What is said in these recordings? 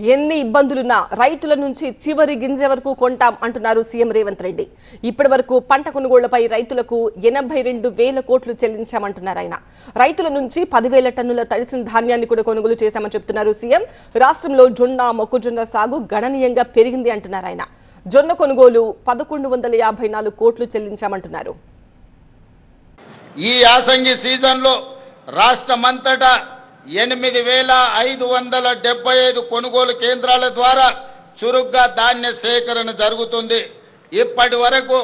ఎన్ని ఇబ్బందులున్నా రైతుల నుంచి చివరి గింజ వరకు కొంటాం అంటున్నారు సీఎం రేవంత్ రెడ్డి. ఇప్పటి వరకు పంట కొనుగోళ్లపై రైతులకు 82,000 కోట్లు చెల్లించామంటున్నారు ఆయన. రైతుల నుంచి 10,000 టన్నుల తడిసిన ధాన్యాన్ని కూడా కొనుగోలు చేశామని చెప్తున్నారు సీఎం. రాష్ట్రంలో జొన్న, మొక్కజొన్న సాగు గణనీయంగా పెరిగింది అంటున్నారు ఆయన. జొన్న కొనుగోలు 1,154 కోట్లు చెల్లించామంటున్నారు. ఈ యాసంగి సీజన్లో రాష్ట్రమంతటా 8,575 కొనుగోలు కేంద్రాల ద్వారా చురుగ్గా ధాన్య సేకరణ జరుగుతుంది. ఇప్పటి వరకు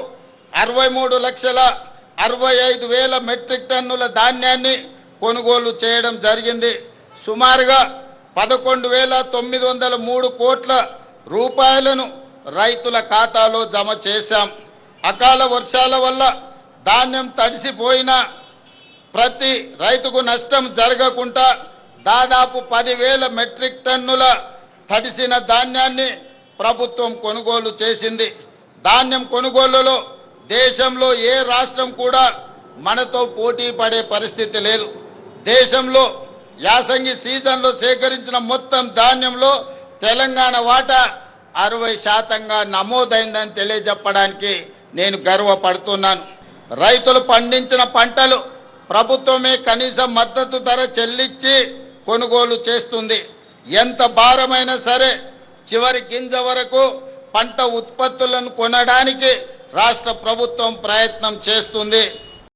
63,65,000 మెట్రిక్ టన్నుల ధాన్యాన్ని కొనుగోలు చేయడం జరిగింది. సుమారుగా 11,903 కోట్ల రూపాయలను రైతుల ఖాతాలో జమ చేశాం. అకాల వర్షాల వల్ల ధాన్యం తడిసిపోయినా ప్రతి రైతుకు నష్టం జరగకుండా దాదాపు 10,000 మెట్రిక్ టన్నుల తడిసిన ధాన్యాన్ని ప్రభుత్వం కొనుగోలు చేసింది. ధాన్యం కొనుగోలులో దేశంలో ఏ రాష్ట్రం కూడా మనతో పోటీ పడే పరిస్థితి లేదు. దేశంలో యాసంగి సీజన్లో సేకరించిన మొత్తం ధాన్యంలో తెలంగాణ వాటా 60% నమోదైందని తెలియజెప్పడానికి నేను గర్వపడుతున్నాను. రైతులు పండించిన పంటలు ప్రభుత్వమే కనీస మద్దతు ధర చెల్లించి కొనుగోలు చేస్తుంది. ఎంత భారమైనా సరే చివరి గింజ వరకు పంట ఉత్పత్తులను కొనడానికి రాష్ట్ర ప్రభుత్వం ప్రయత్నం చేస్తుంది.